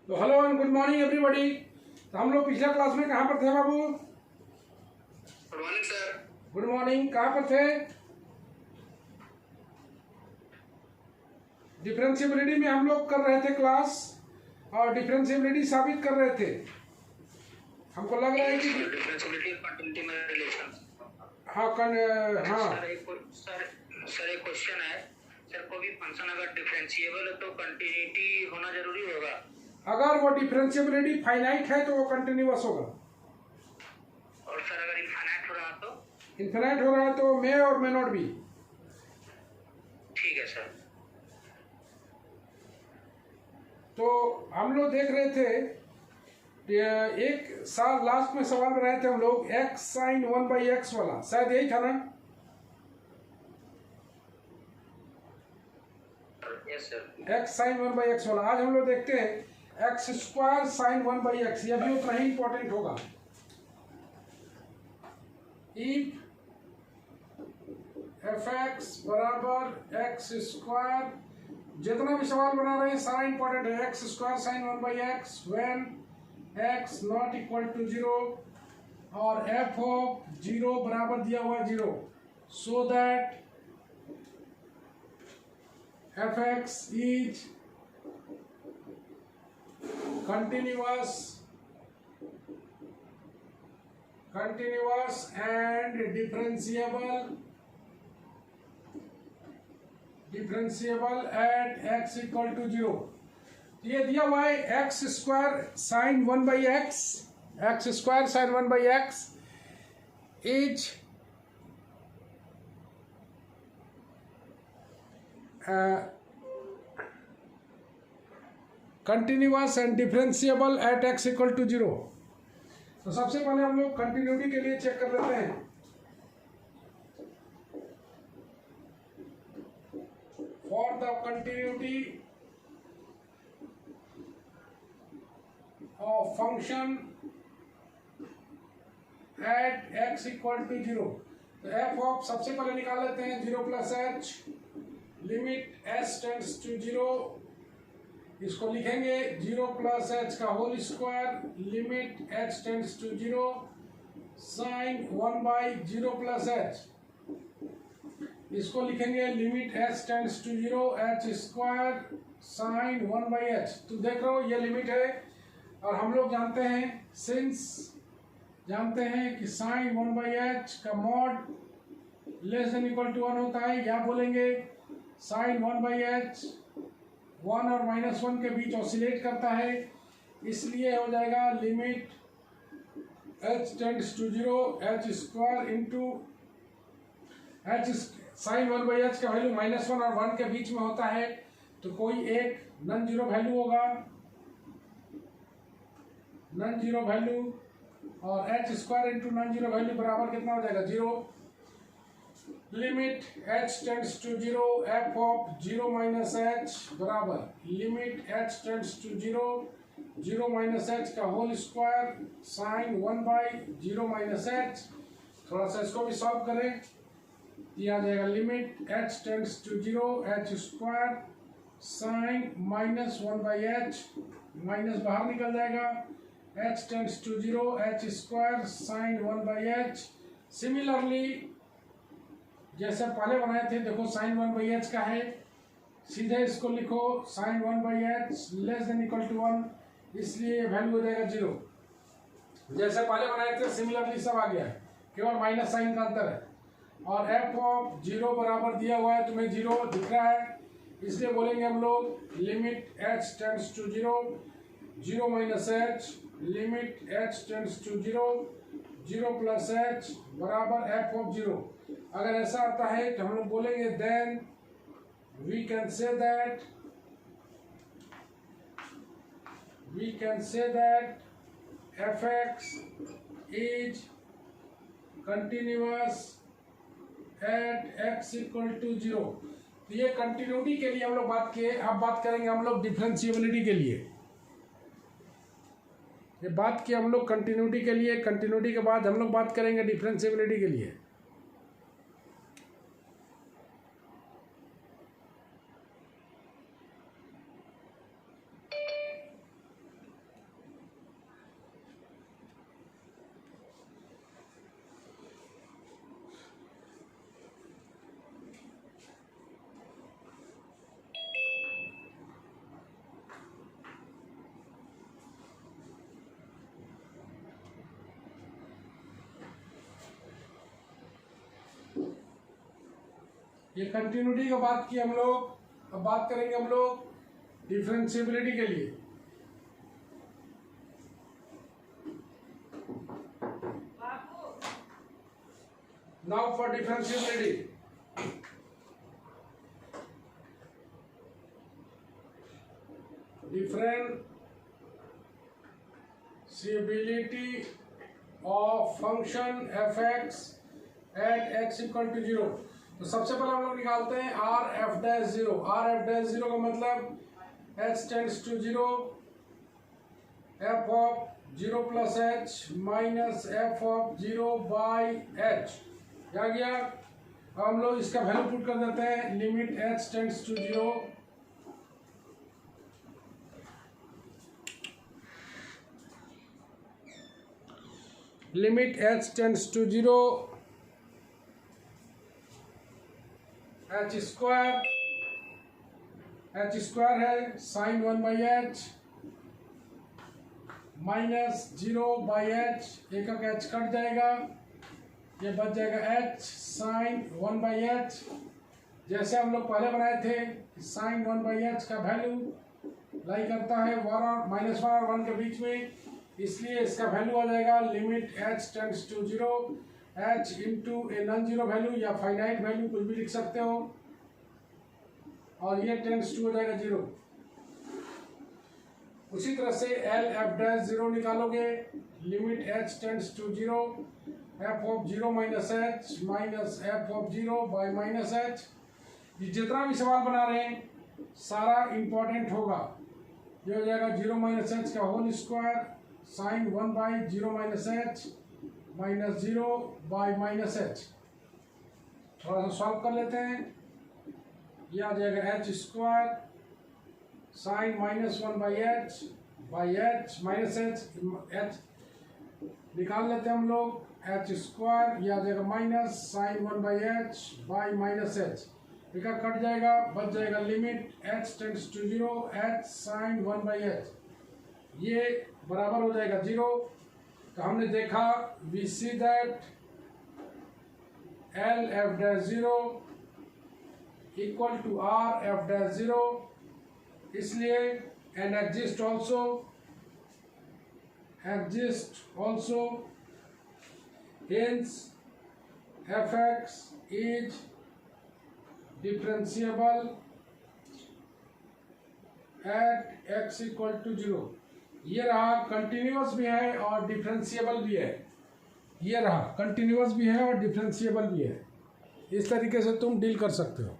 तो hello and good morning everybody. तो हम लोग पिछला क्लास में कहाँ पर थे बाबू? Good morning sir. Good morning. कहाँ पर थे? डिफरेंशिएबिलिटी में हम लोग कर रहे थे क्लास और डिफरेंशिएबिलिटी साबित कर रहे थे। हमको लग रहा है कि डिफरेंशिएबिलिटी और कंटिन्यूटी में रिलेशन। हाँ सर एक क्वेश्चन है सर, कोई भी फंक्शन अगर डिफरेंशिएबल है तो कंटिन्यूटी होना जरूरी होगा? अगर वो डिफरेंशिएबिलिटी फाइनाइट है तो वो कंटिन्यूअस होगा। और सर अगर इनफाइनाइट हो रहा तो? इनफाइनाइट हो रहा है तो मे और मे नॉट बी। ठीक है सर। तो हम लोग देख रहे थे एक साल लास्ट में सवाल बनाए थे हम लोग x sin 1/x वाला, शायद यही था ना? Yes sir. x sin 1/x वाला। आज हम लोग देखते हैं x² sin 1/x। यह भी उतना ही इंपॉर्टेंट होगा। इफ fx बराबर x², जितना भी सवाल बना रहे हैं सारा इंपॉर्टेंट है। x² sin 1/x when x not equal to 0 और f ऑफ 0 बराबर दिया हुआ 0, सो दैट fx is continuous and differentiable at x equal to 0। ये दिया हुआ है x² sin 1/x, x² sin 1/x is continuous and differentiable at x equal to 0। तो सबसे पहले हम लोग कंटिन्यूटी के लिए चेक कर लेते हैं। For the continuity of function at x equal to 0। तो f ऑफ सबसे पहले निकाल लेते हैं 0 plus h limit s tends to 0। इसको लिखेंगे 0 प्लस h का whole square limit h tends to 0 sine 1/0 plus h। इसको लिखेंगे limit h tends to 0 h square sine 1/h। तो देख रहे हो ये लिमिट है और हम लोग जानते हैं कि साइन 1/h का mod less than equal to 1 होता है। या बोलेंगे साइन 1/h 1 और -1 के बीच ऑसिलेट करता है, इसलिए हो जाएगा limit h tends to 0 h square into h। Sine 1/h का वैल्यू -1 और 1 के बीच में होता है, तो कोई एक नॉन जीरो वैल्यू होगा, नॉन जीरो वैल्यू, और h square into non zero value बराबर कितना हो जाएगा 0। Limit h tends to 0 f of 0 minus h बराबर limit h tends to 0 minus h का whole square sine 1/0 minus h। थोड़ा सा इसको भी सॉल्व करें, ये आ जाएगा limit h tends to 0 h square sine -1/h, minus बाहर निकल जाएगा, h tends to 0 h square sine 1/h। Similarly जैसे पहले बनाए थे, देखो साइन 1/h का है, सीधे इसको लिखो sine 1/h less than equal to 1, इसलिए वैल्यू हो जाएगा 0। जैसे पहले बनाए थे सिमिलरली सब आ गया है, केवल माइनस साइन का अंतर है। और f ऑफ 0 बराबर दिया हुआ है, तुम्हें 0 दिख रहा है, इसलिए बोलेंगे हम लोग limit h tends to 0 minus h limit h tends to 0 plus h बराबर f ऑफ 0। अगर ऐसा आता है तो हम लोग बोलेंगे then we can say that fx is continuous at x equal to 0। तो ये कंटिन्यूटी के लिए हम लोग बात किए। अब बात करेंगे हम लोग डिफरेंशिएबिलिटी के लिए। ये बात की हम लोग कंटिन्यूटी के लिए, कंटिन्यूटी के बाद हम लोग बात करेंगे डिफरेंशिएबिलिटी के लिए। ये कंटिन्यूटी का बात की हम लोग। अब बात करेंगे हम लोग डिफरेंशिएबिलिटी के लिए। Now for differentiability, differentiability of function f(x) at x equal to 0। तो सबसे पहले हम लोग निकालते हैं r f dash 0। r f dash 0 का मतलब h tends to 0 f of 0 plus h minus f of 0 by h। क्या गया? अब हम लोग इसका वैल्यू पुट कर देते हैं। Limit h tends to 0 limit h tends to 0 h square है sine 1 by h minus 0 by h, एक एच कट जाएगा, ये बच जाएगा h साइन 1 बाई एच। जैसे हम लोग पहले बनाए थे, साइन 1 बाई एच का वैल्यू लाई करता है -1 और 1 के बीच में, इसलिए इसका वैल्यू आ जाएगा limit h tends to 0 h into a non zero value या फाइनाइट वैल्यू कुछ भी लिख सकते हो, और ये टेंड्स टू हो जाएगा 0। उसी तरह से एल एफ डैश 0 निकालोगे, limit h tends to 0 f of 0 minus h minus f of 0 by minus h। ये जितना भी सवाल बना रहे हैं सारा इंपॉर्टेंट होगा। ये हो जाएगा 0 माइनस h का whole square sine 1 by 0 minus h minus 0 by minus h। थोड़ा सा सॉल्व कर लेते हैं। ये आ जाएगा h square sign minus 1 by h minus h निकाल लेते हैं हम लोग, h स्क्वायर, ये आ जाएगा minus sine 1 by h by minus h, एक कट जाएगा, बच जाएगा limit h tends to 0 h sine 1 by h, ये बराबर हो जाएगा 0। तो हमने देखा we see that L F dash 0 equal to R F dash 0, इसलिए and exist also hence fx is differentiable at x equal to 0। ये रहा कंटिन्यूअस भी है और डिफरेंशिएबल भी है, ये रहा कंटिन्यूअस भी है और डिफरेंशिएबल भी है। इस तरीके से तुम डील कर सकते हो।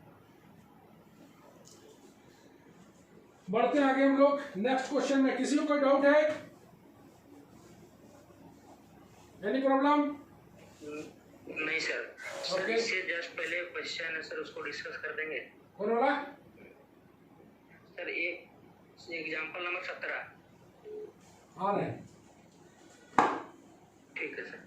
बढ़ते हैं आगे हम लोग नेक्स्ट क्वेश्चन में। किसी को कोई डाउट है? Any problem? नहीं सर। सर इससे जस्ट पहले क्वेश्चन है सर, उसको डिस्कस कर देंगे। कौन वाला? सर एक एग्जांपल नंबर 17 आ रहे हैं। ठीक है सर।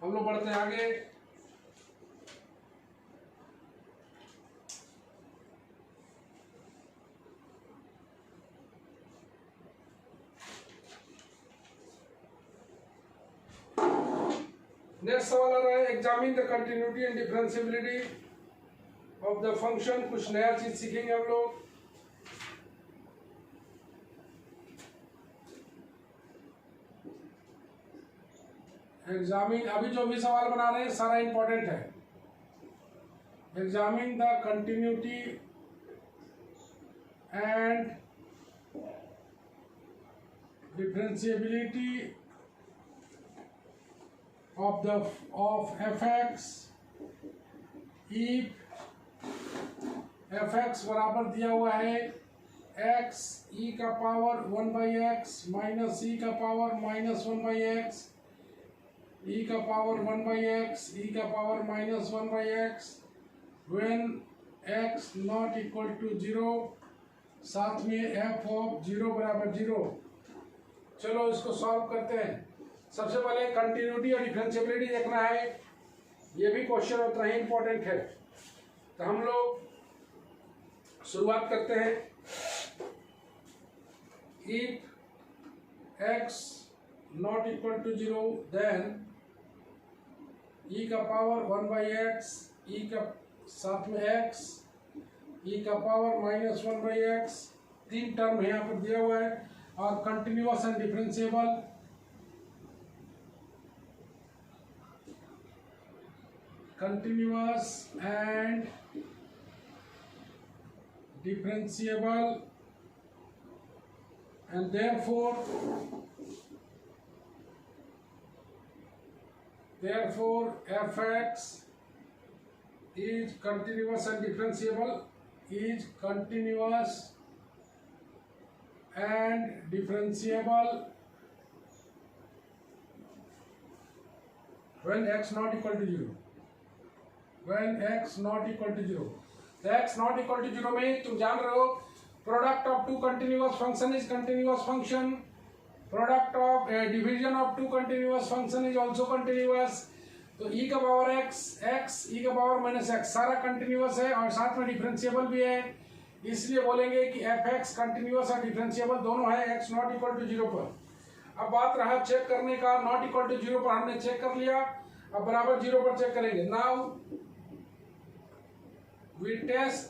हम लोग बढ़ते हैं आगे। नेक्स्ट सवाल आ रहा है, examine the continuity and differentiability of the function. कुछ नया चीज सीखेंगे हम लोग। एग्जामिन, अभी जो भी सवाल बना रहे हैं सारा इंपॉर्टेंट है। Examine the continuity and differentiability of fx if fx बराबर दिया हुआ है एक्स ई का पावर 1/x माइनस ई का पावर माइनस 1/x ई का पावर 1/x ई का power minus 1/x when x not equal to 0, साथ में f ऑफ 0 बराबर 0। चलो इसको सॉल्व करते हैं। सबसे पहले कंटिन्यूटी और डिफरेंशिएबिलिटी देखना है, ये भी क्वेश्चन उतना ही इंपॉर्टेंट है। तो हम लोग शुरुआत करते हैं। If x not equal to 0 then e का पावर 1/x e का साथ में x e का पावर माइनस 1/x, तीन टर्म यहाँ पर दिया हुआ है, और continuous and differentiable. continuous and differentiable, and therefore fx is continuous and differentiable, is continuous and differentiable when x not equal to 0, when x not equal to 0। तो x not equal to 0 में तुम जान रहे हो product of two continuous function is continuous function, product of division of two continuous function is also continuous. तो e का power x e का power minus x सारा कंटिन्यूअस है और साथ में डिफरेंशिएबल भी है, इसलिए बोलेंगे कि fx कंटिन्यूअस और डिफरेंशिएबल दोनों है x नॉट इक्वल टू 0 पर। अब बात रहा चेक करने का, नॉट इक्वल टू 0 पर हमने चेक कर लिया, अब बराबर 0 पर चेक करेंगे। Now we test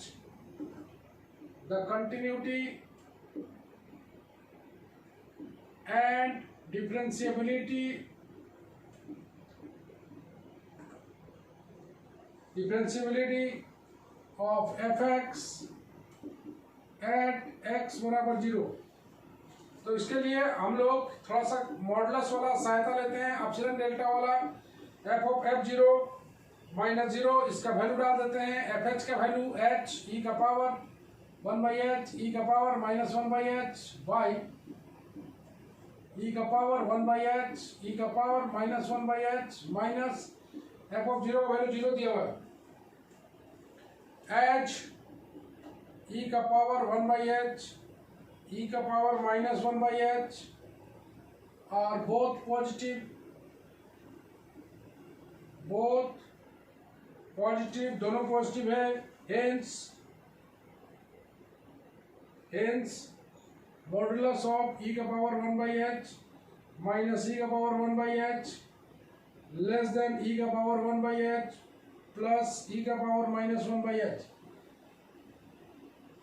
the continuity and differentiability of fx at x बराबर 0। तो इसके लिए हम लोग थोड़ा सा मॉडुलस वाला सहायता लेते हैं, एप्सिलॉन डेल्टा वाला। f ऑफ f0 माइनस 0, इसका वैल्यू डाल देते हैं, fh का वैल्यू h e का पावर 1/h e का power minus 1/h by e का पावर 1/h e का power minus 1/h minus f of 0 का वैल्यू 0 दिया हुआ है, h e का पावर 1/h e का पावर माइनस 1/h और बोथ पॉजिटिव, दोनों पॉजिटिव है, हेंस मॉडुलस ऑफ e का पावर 1/h माइनस e का power 1/h less then e का पावर 1/h प्लस e का पावर माइनस 1/h।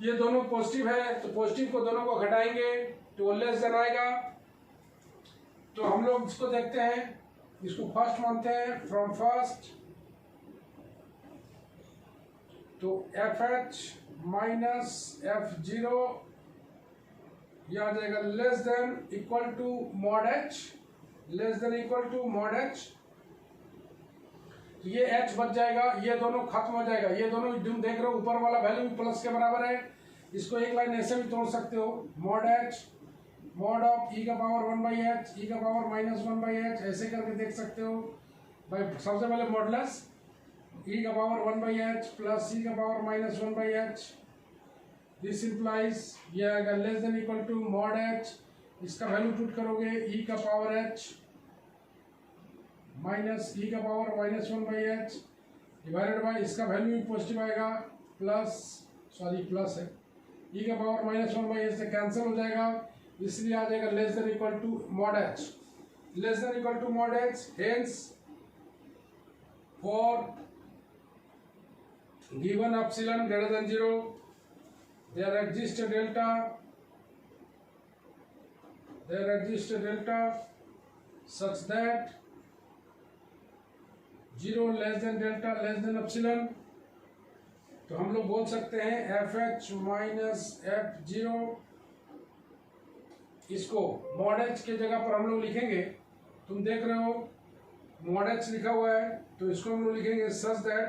ये दोनों पॉजिटिव है, तो पॉजिटिव को दोनों को घटाएंगे तो वो लेस देन आएगा। तो हम लोग इसको देखते हैं, इसको फर्स्ट मानते हैं, फ्रॉम फर्स्ट। तो fh माइनस f0 यह आ जाएगा less than equal to mod h, less than equal to mod h। तो ये h बच जाएगा, ये दोनों खत्म हो जाएगा, ये दोनों तुम देख रहे हो ऊपर वाला वैल्यू भी प्लस के बराबर है, इसको एक लाइन ऐसे भी तोड़ सकते हो, mod h mod of e का पावर 1/h e का पावर माइनस 1/h ऐसे करके देख सकते हो भाई। सबसे पहले मॉडुलस e का पावर 1/h प्लस e का power minus 1/h, this implies ये आएगा less than equal to mod h, इसका वैल्यू पुट करोगे e का पावर h माइनस e का power minus 1/h divided by इसका वैल्यू भी पॉजिटिव आएगा प्लस है, e का पावर माइनस 1/h से कैंसिल हो जाएगा, इसलिए आ जाएगा less than equal to mod h, less than equal to mod h। Hence for given epsilon greater than 0 there exists a delta such that 0 less than delta less than epsilon। तो हम लोग बोल सकते हैं fh माइनस f0, इसको mod h के जगह पर हम लोग लिखेंगे, तुम देख रहे हो मॉड h लिखा हुआ है, तो इसको हम लोग लिखेंगे such that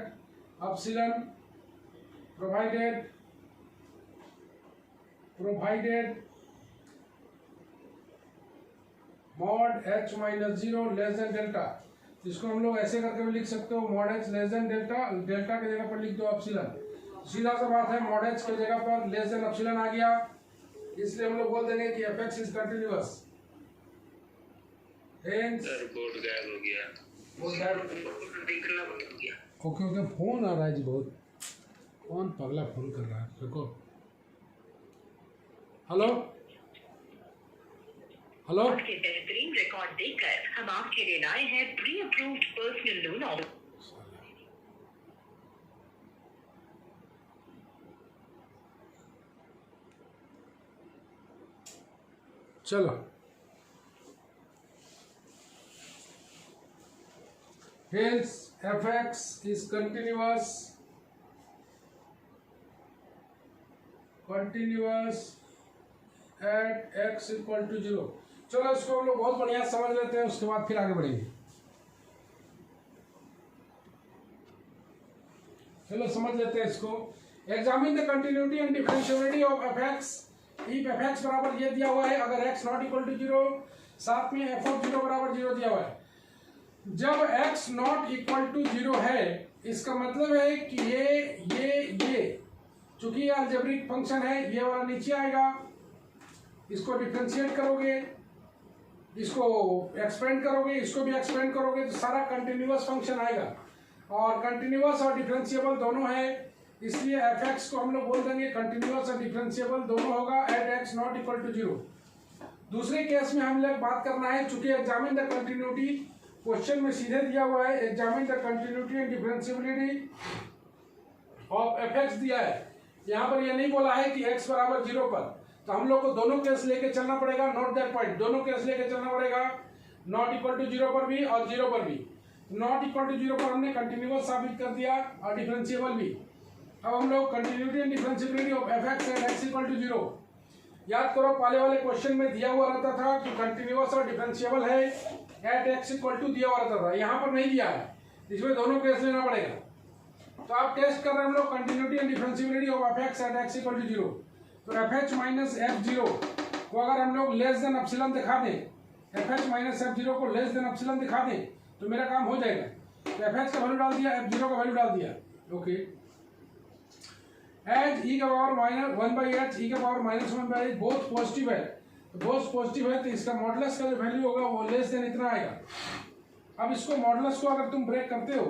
epsilon provided provided mod h minus zero less than delta. इसको हम लोग ऐसे करके भी लिख सकते हो, mod h less than delta, delta की जगह पर लिख दो एप्सिलन। सीधा सा बात है, मॉड h की जगह पर लेस देन एप्सिलन आ गया, इसलिए हम लोग बोल देंगे कि fx is continuous. Hence sir board गायब हो गया, बोर्ड गायब देखना बंद हो गया। ओके ओके, फोन आ रहा है जी बहुत, कौन पगला फोन कर रहा है, देखो। हेलो हेलो, आपके बेहतरीन रिकॉर्ड देखकर हम आपके लिए लाए हैं pre approved personal loan offer. चलो hence fx is continuous at x equal to 0। चलो इसको हम लोग बहुत बढ़िया समझ लेते हैं, उसके बाद फिर आगे बढ़ेंगे। चलो समझ लेते हैं इसको। Examine the continuity and differentiability of fx if fx बराबर ये दिया हुआ है, अगर x नॉट इक्वल टू 0, साथ में f ऑफ 0 बराबर 0 दिया हुआ है। जब x नॉट इक्वल टू 0 है, इसका मतलब है कि ये चूंकि ये अलजेब्रिक फंक्शन है, ये वाला नीचे आएगा, इसको डिफरेंशिएट करोगे, इसको एक्सपेंड करोगे, इसको भी एक्सपेंड करोगे, तो सारा कंटिन्यूअस फंक्शन आएगा। और कंटिन्यूअस और डिफरेंशिएबल दोनों है, इसलिए fx को हम लोग बोल देंगे कंटिन्यूअस और डिफरेंशिएबल दोनों होगा at x not equal to 0। दूसरे केस में हम लोग बात करना है, चूंकि एग्जामिन द कंटिन्यूटी क्वेश्चन में सीधे दिया हुआ है, examine the continuity and differentiability of fx दिया है, यहाँ पर ये नहीं बोला है कि x बराबर 0 पर, तो हम लोग को दोनों केस लेके चलना पड़ेगा। नोट दैट पॉइंट, दोनों केस लेके चलना पड़ेगा, नॉट इक्वल टू 0 पर भी और 0 पर भी। नॉट इक्वल टू 0 पर हमने कंटिन्यूअस साबित कर दिया और डिफरेंशिएबल भी। अब हम लोग continuity and differentiability of fx and x equal to 0। याद करो, पहले वाले क्वेश्चन में दिया हुआ रहता था कि कंटिन्यूअस और डिफरेंशिएबल है एट x इक्वल टू दिया हुआ रहता था, यहाँ पर नहीं दिया है, इसमें दोनों केस लेना पड़ेगा। तो आप टेस्ट कर रहे हैं हम लोग continuity and differentiability of fx at x equal to 0। तो fh माइनस f0 को अगर हम लोग लेस देन एप्सिलॉन दिखा दें, fh माइनस f0 को लेस देन एप्सिलॉन दिखा दें, तो मेरा काम हो जाएगा। तो fh का वैल्यू डाल दिया, f0 का वैल्यू डाल दिया, ओके। एज e का पावर माइनस 1/h e का power minus 1/h both positive है, तो बोथ पॉजिटिव है, तो इसका मॉडुलस का जो वैल्यू होगा वो लेस देन इतना आएगा। अब इसको मॉडुलस को अगर तुम ब्रेक करते हो,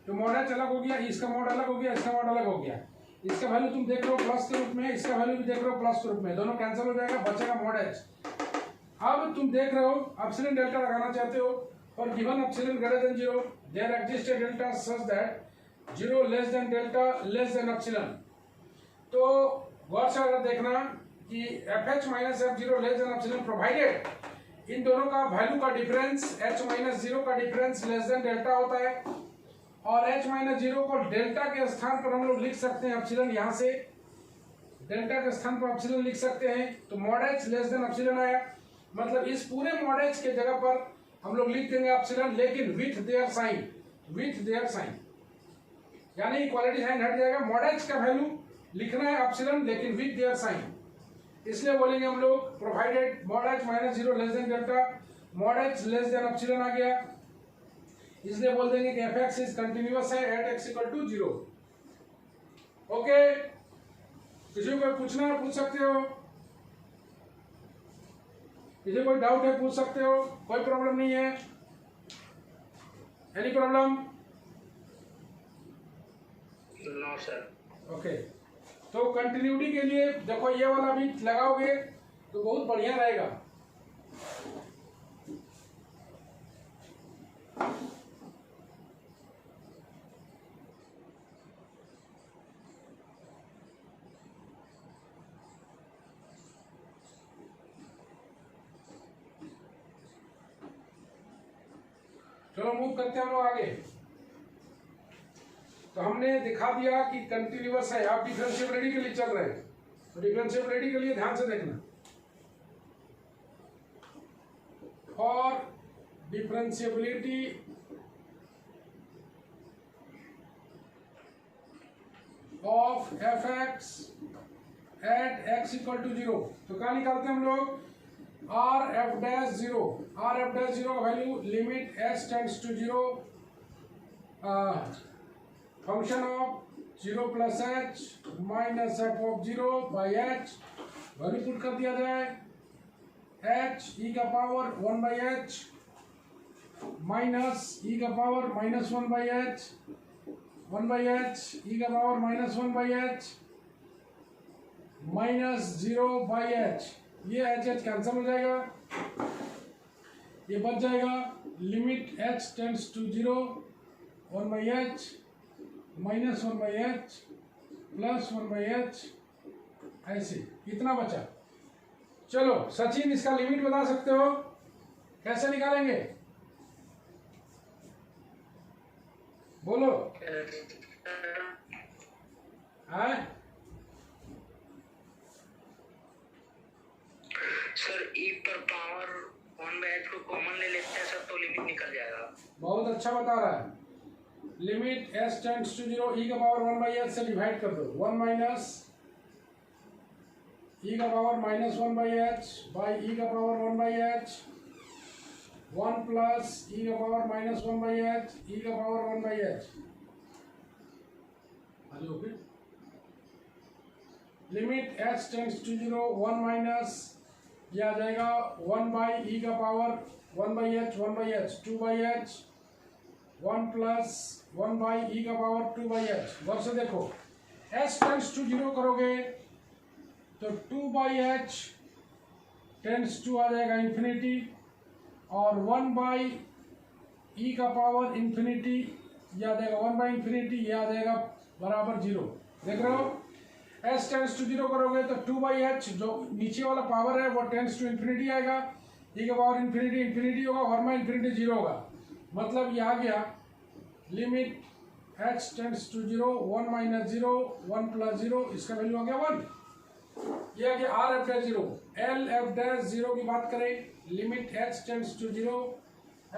तो मॉड h अलग हो गया, इसका मॉड अलग हो गया, इसका मॉड अलग हो गया। इसका वैल्यू तुम देख रहे हो प्लस के रूप में, इसका वैल्यू भी देख रहे हो प्लस के रूप में, दोनों कैंसिल हो जाएगा, बचेगा मॉड h। अब तुम देख रहे हो एप्सिलॉन डेल्टा लगाना चाहते हो, और given epsilon greater than 0 there exist a delta such that 0 less than delta less than epsilon. तो गौर से अगर देखना कि fh minus f0 less than epsilon provided इन दोनों का वैल्यू का डिफरेंस h माइनस 0 का डिफरेंस लेस देन डेल्टा होता है, और h माइनस 0 को डेल्टा के स्थान पर हम लोग लिख सकते हैं एप्सिलॉन, यहाँ से डेल्टा के स्थान पर एप्सिलॉन लिख सकते हैं, तो mod h less than epsilon आया। मतलब इस पूरे मॉड h के जगह पर हम लोग लिख देंगे एप्सिलॉन, लेकिन विथ देयर साइन, यानी इक्वालिटी साइन हट जाएगा। मॉड h का वैल्यू लिखना है एप्सिलॉन, लेकिन विथ देयर साइन, इसलिए बोलेंगे हम लोग provided mod h minus 0 less than delta, mod h less than epsilon आ गया, इसलिए बोल देंगे कि fx इज कंटिन्यूअस है at x equal to 0। Okay, किसी को पूछना है पूछ सकते हो, किसी कोई डाउट है पूछ सकते हो, कोई प्रॉब्लम नहीं है। Any problem? No sir. Okay, तो कंटिन्यूटी के लिए देखो ये वाला भी लगाओगे तो बहुत बढ़िया रहेगा। चलो मूव करते हैं हम लोग आगे। तो हमने दिखा दिया कि कंटिन्यूअस है, आप डिफरेंशिएबिलिटी के लिए चल रहे हैं, तो डिफरेंशिएबिलिटी के लिए ध्यान से देखना। और differentiability of fx at x equal to 0। तो क्या निकालते हैं हम लोग, R F dash zero. R F dash zero का value limit h tends to 0 function of 0 plus h minus f of 0 by h, value put कर दिया जाए h e का power 1 by h minus e का power minus 1 by h 1 by h e का power minus 1 by h minus 0 by h। ये h cancel हो जाएगा, ये बच जाएगा limit h tends to 0 1 by h minus 1 by h plus 1 by h, ऐसे कितना बचा। चलो सचिन, इसका लिमिट बता सकते हो, कैसे निकालेंगे, बोलो। हाँ सर e पर पावर 1 बाई h को कॉमन ले लेते हैं सर, तो लिमिट निकल जाएगा। बहुत अच्छा बता रहा है। Limit s tends to 0 e का पावर 1 बाई h से डिवाइड कर दो, 1 माइनस e का power minus 1 by h by e का power 1 by h 1 plus e का power minus 1 by h e का power 1 by h। Okay, limit h tends to 0 1 minus ये आ जाएगा 1 बाई e का power 1 by h 2 by h 1 plus 1 by e का power 2 by h। गौर से देखो, s tends to 0 करोगे तो 2 बाई h टेंड्स टू आ जाएगा इन्फिनिटी, और 1 बाई e का पावर इन्फिनिटी ये आ जाएगा 1 बाई इन्फिनिटी, ये आ जाएगा बराबर 0। देख रहे हो, s टेंड्स टू 0 करोगे तो 2 बाई h जो नीचे वाला पावर है वो टेंड्स टू इन्फिनिटी आएगा, e का पावर इन्फिनिटी इन्फिनिटी होगा, और में इन्फिनिटी 0 होगा। मतलब ये आ गया limit h tends to 0 1 minus 0 1 plus 0, इसका वैल्यू आ गया 1। ये आ गया R F dash 0। L F dash 0 की बात करें, limit h tends to 0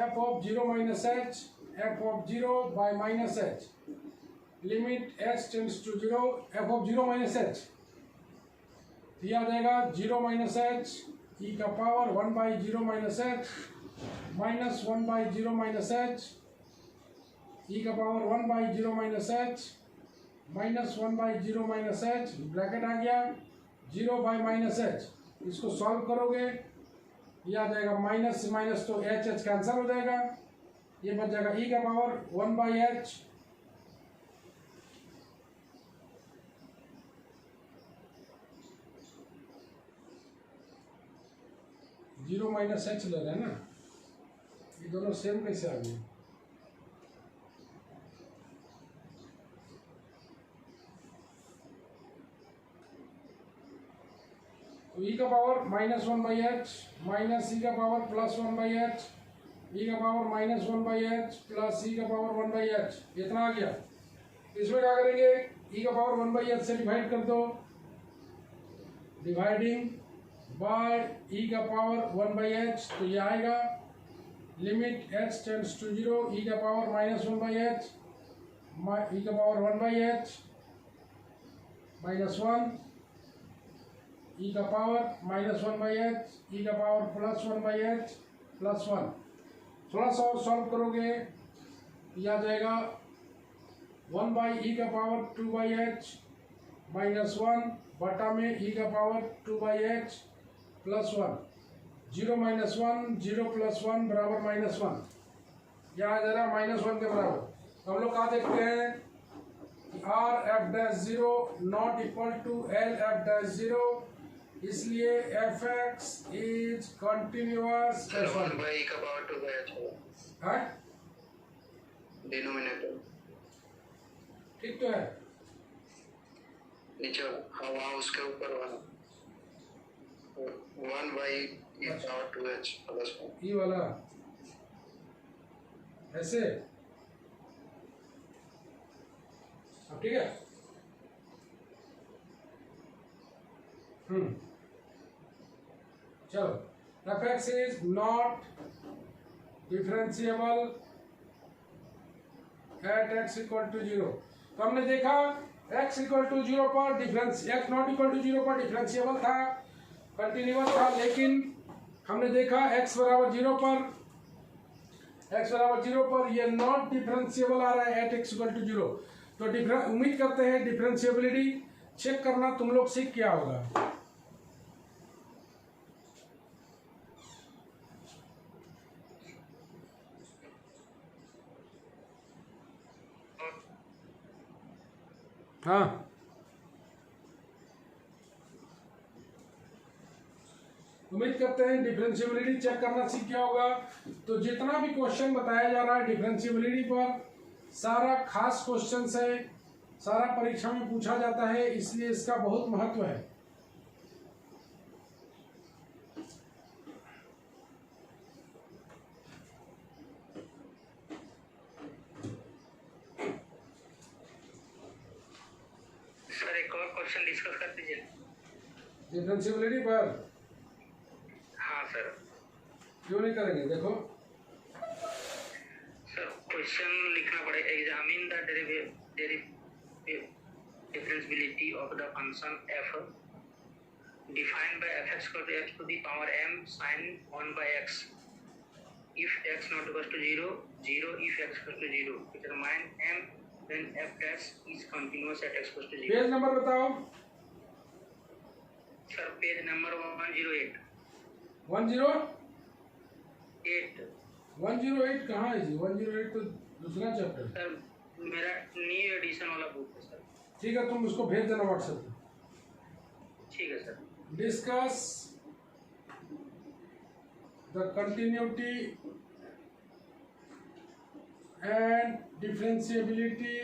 f of 0 minus h f of 0 by minus h, limit h tends to 0 f of 0 minus h, ये आ जाएगा 0 माइनस h e का power 1 by 0 minus h minus 1 by 0 minus h e का power 1 by 0 minus h minus 1 by 0 minus h, bracket आ गया 0 by minus h। इसको solve करोगे ये आ जाएगा माइनस से माइनस तो h कैंसिल हो जाएगा, ये बच जाएगा e का power 1 by h zero minus h ले रहे हैं ना, ये दोनों सेम कैसे आ गए। तो e का power minus 1 by h minus e का power plus 1 by h e का power minus 1 by h plus e का पावर 1 बाई h, इतना आ गया। इसमें क्या करेंगे, e का पावर 1 बाई h से डिवाइड कर दो, डिवाइडिंग बाय e का पावर 1 बाई h, तो ये आएगा limit h tends to 0 e का power minus 1 by h e का power 1 by h minus 1 e का power minus 1 by h e का power plus 1 by h plus 1। थोड़ा सा और सॉल्व करोगे यह आ जाएगा 1 बाई e का पावर 2 बाई h माइनस 1 बटा में e का power 2 by h plus 1, 0 minus 1 0 plus 1 बराबर माइनस 1, यह आ जा रहा है माइनस 1 के बराबर। हम लोग क्या देखते हैं, R F dash 0 not equal to L F dash 0, इसलिए F X is continuous. One by का पावर 2 बाई h होगा, डिनोमिनेटर ठीक तो है, नीचे वहाँ उसके ऊपर 1 by e power 2h plus 1, ये वाला ऐसे, अब ठीक है। चलो, F X is not differentiable at X equal to 0। तो हमने देखा x इक्वल टू 0 पर difference, x not equal to 0 पर डिफरेंशिएबल था, कंटिन्यूअस था, लेकिन हमने देखा x बराबर 0 पर, x बराबर 0 पर ये नॉट डिफरेंशिएबल आ रहा है एट x इक्वल टू 0। तो उम्मीद करते हैं डिफरेंशिएबिलिटी चेक करना तुम लोग सीख क्या होगा। हाँ, उम्मीद करते हैं डिफरेंशिएबिलिटी चेक करना सीख गया होगा। तो जितना भी क्वेश्चन बताया जा रहा है डिफरेंशिएबिलिटी पर, सारा खास क्वेश्चन है, सारा परीक्षा में पूछा जाता है, इसलिए इसका बहुत महत्व है। सर एक और क्वेश्चन डिस्कस कर दीजिए डिफरेंशिएबिलिटी पर। हाँ सर। क्यों नहीं करेंगे, देखो सर क्वेश्चन लिखना पड़ेगा, examine the differentiability of the function f defined by fx equal to x to the power m sin 1 by x if x not equals to 0, 0 if x equals to 0, determine m when f dash is continuous at x equals to 0। Page number बताओ sir page number 108। 108 कहाँ है जी? 108 तो दूसरा chapter. Sir मेरा new addition वाला book है sir. ठीक है, तुम उसको भेज देना व्हाट्सएप पे। ठीक है sir. Discuss the continuity and differentiability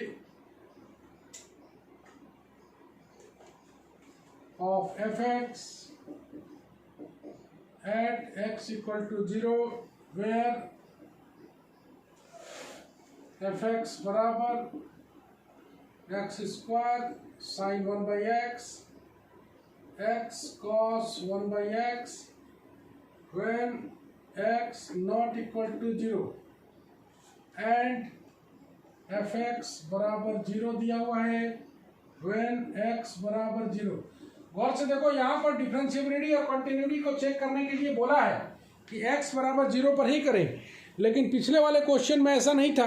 of fx at x equal to 0 where fx बराबर x square sin 1 by x, x cos 1 by x when x not equal to 0 and fx बराबर 0 दिया हुआ है when x बराबर 0। गौर से देखो, यहाँ पर डिफरेंशिएबिलिटी और कंटिन्यूटी को चेक करने के लिए बोला है कि x बराबर 0 पर ही करें, लेकिन पिछले वाले क्वेश्चन में ऐसा नहीं था।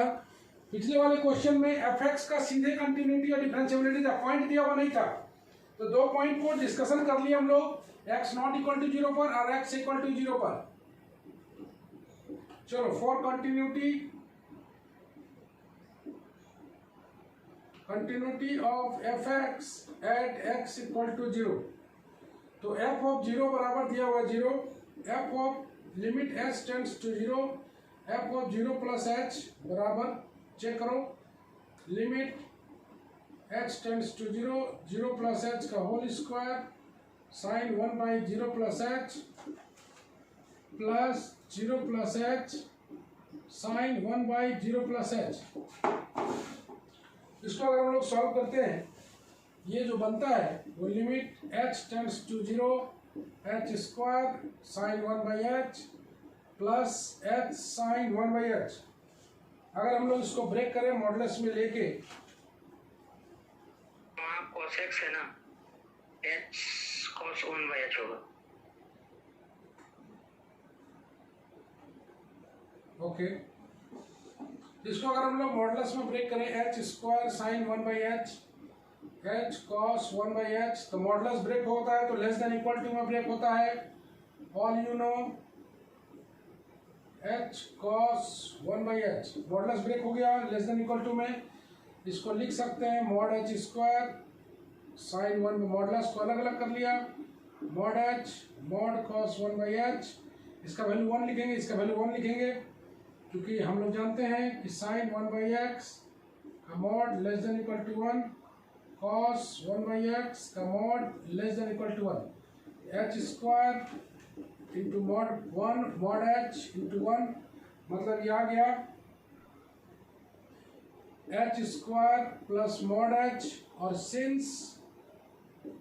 पिछले वाले क्वेश्चन में fx का सीधे कंटिन्यूटी और डिफरेंशिएबिलिटी का पॉइंट दिया हुआ नहीं था। तो दो पॉइंट को डिस्कशन कर लिए हम लोग, x नॉट इक्वल टू 0 पर और x इक्वल टू 0 पर। चलो, for continuity of fx at x equal to 0, तो f ऑफ 0 बराबर दिया हुआ 0, f of limit h tends to 0, f of 0 plus h बराबर, चेक करो, limit h tends to 0, 0 plus h का whole square sine 1 by 0 plus h plus 0 plus h sine 1 by 0 plus h। इसको अगर हम लोग सॉल्व करते हैं, ये जो बनता है वो limit h tends to 0, h square sine 1 by h plus h sine 1 by h। अगर हम लोग इसको ब्रेक करें मॉडुलस में लेके, वहाँ cos x है ना, h cos 1 बाई h होगा। ओके, इसको अगर हम लोग मॉडुलस में ब्रेक करें h square sine 1 by h, h cos 1 by h, तो मॉडुलस ब्रेक होता है तो लेस देन इक्वल टू में ब्रेक होता है। All you know h cos 1 by h, modulus break हो गया लेस देन इक्वल टू में। इसको लिख सकते हैं मॉड h स्क्वायर साइन 1 में, मॉडुलस को अलग अलग कर लिया, mod h mod cos 1 by h, इसका वैल्यू 1 लिखेंगे, इसका वैल्यू 1 लिखेंगे, क्योंकि हम लोग जानते हैं कि साइन 1 बाई x का mod less than equal to 1, cos 1 by x का mod less than equal to 1, h square into mod 1 mod h into 1, मतलब ये आ गया h square plus mod h, और since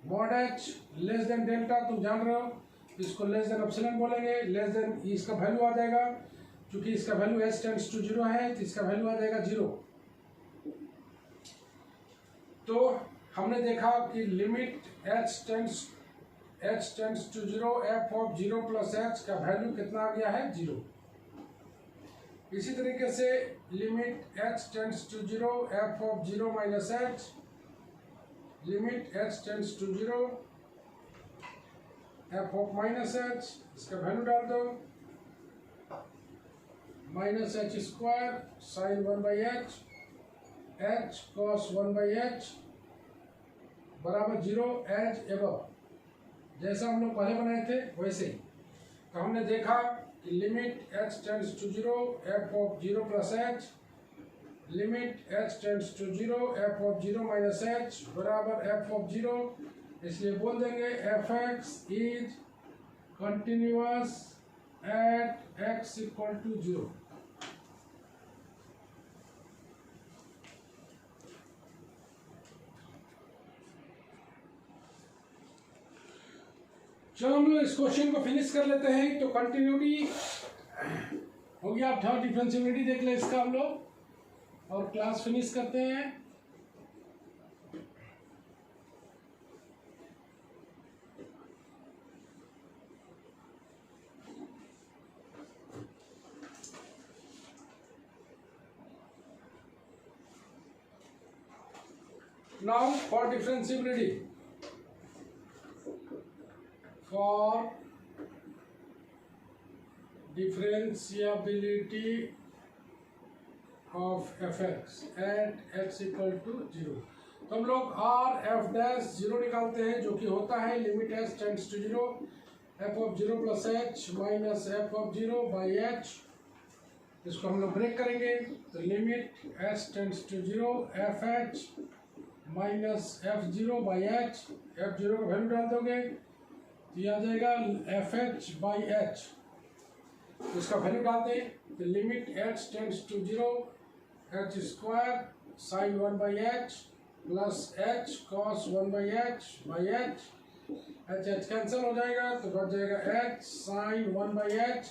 mod h less than delta, तुम जान रहे हो इसको लेस देन एप्सिलॉन बोलेंगे, लेस देन इसका वैल्यू आ जाएगा, क्योंकि इसका वैल्यू h टेंड्स टू 0 है तो इसका वैल्यू आ जाएगा 0। तो हमने देखा कि limit h tends to 0 f of 0 plus h का वैल्यू कितना आ गया है 0। इसी तरीके से limit h tends to 0 f of 0 minus h, limit h tends to 0 f of minus h, इसका वैल्यू डाल दो minus h square sine 1 by h, h cos 1 by h बराबर 0 एज एबव, जैसा हम लोग पहले बनाए थे वैसे ही। तो हमने देखा कि limit h tends to 0 f of 0 plus h, limit h tends to 0 f of 0 minus h बराबर f ऑफ 0, इसलिए बोल देंगे fx is continuous at x equal to 0। चलो हम लोग इस क्वेश्चन को फिनिश कर लेते हैं। तो कंटिन्यूटी हो गया, आप थोड़ा डिफरेंशियबिलिटी देख ले इसका हम लोग और क्लास फिनिश करते हैं। Now for differentiability, for differentiability of fx at x equal to 0, तो हम लोग r f डैश 0 निकालते हैं, जो कि होता है limit h tends to 0 f of 0 plus h minus f of 0 by h। इसको हम लोग ब्रेक करेंगे, तो limit h tends to 0 f h minus f 0 by h, f 0 का वैल्यू डाल दोगे ये आ जाएगा एफ एच बाई एच, इसका वैल्यू डाल दें तो limit H tends to 0 H square sine 1 by H plus H cos 1 by H H H cancel हो जाएगा तो बच जाएगा H sine 1 by H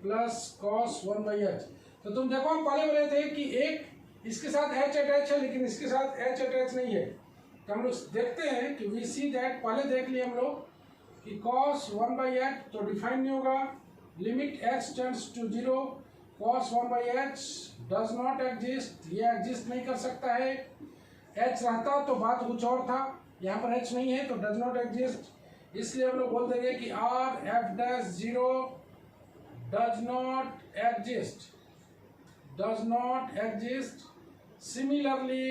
plus cos 1 by H. तो तुम देखो हम पहले बोले थे कि एक इसके साथ एच अटैच है लेकिन इसके साथ एच अटैच नहीं है। तो हम लोग देखते हैं कि वी सी दैट, पहले देख लिए हम लोग कि cos 1 बाई एच तो डिफाइन नहीं होगा, limit h tends to 0 cos 1 by H does not exist, ये एग्जिस्ट नहीं कर सकता है। h रहता तो बात कुछ और था, यहाँ पर h नहीं है तो डज नॉट एग्जिस्ट, इसलिए हम लोग बोल देंगे कि r f dash 0 does not exist. Similarly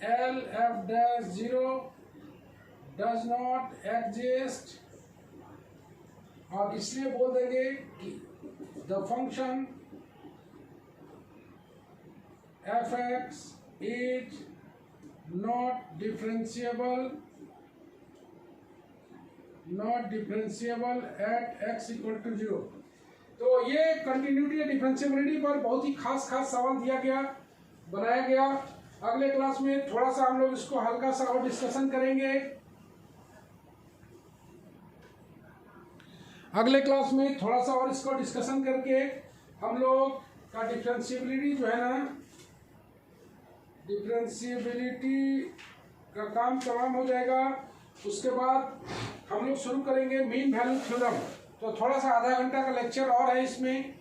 l f dash 0 does not exist, और इसलिए बोल देंगे कि the function fx is not differentiable at x equal to 0। तो ये कंटिन्यूटी या डिफरेंशियबिलिटी पर बहुत ही खास सवाल दिया गया, बनाया गया। अगले क्लास में थोड़ा सा हम लोग इसको हल्का सा और डिस्कशन करेंगे। अगले क्लास में थोड़ा सा और इसको डिस्कशन करके हम लोग का डिफरेंशियबिलिटी जो है ना, डिफरेंशियबिलिटी का काम तमाम हो जाएगा। उसके बाद हम लोग शुरू करेंगे मीन वैल्यू थ्योरम, तो थोड़ा सा आधा घंटा का लेक्चर और है इसमें।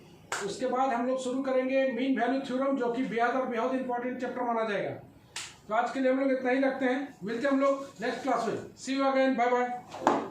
उसके बाद हम लोग शुरू करेंगे मीन वैल्यू थ्योरम, जो कि बेहद इंपॉर्टेंट चैप्टर माना जाएगा। तो आज के लिए हम लोग इतना ही रखते हैं, मिलते हैं हम लोग नेक्स्ट क्लास में। सी यू अगेन, बाय बाय।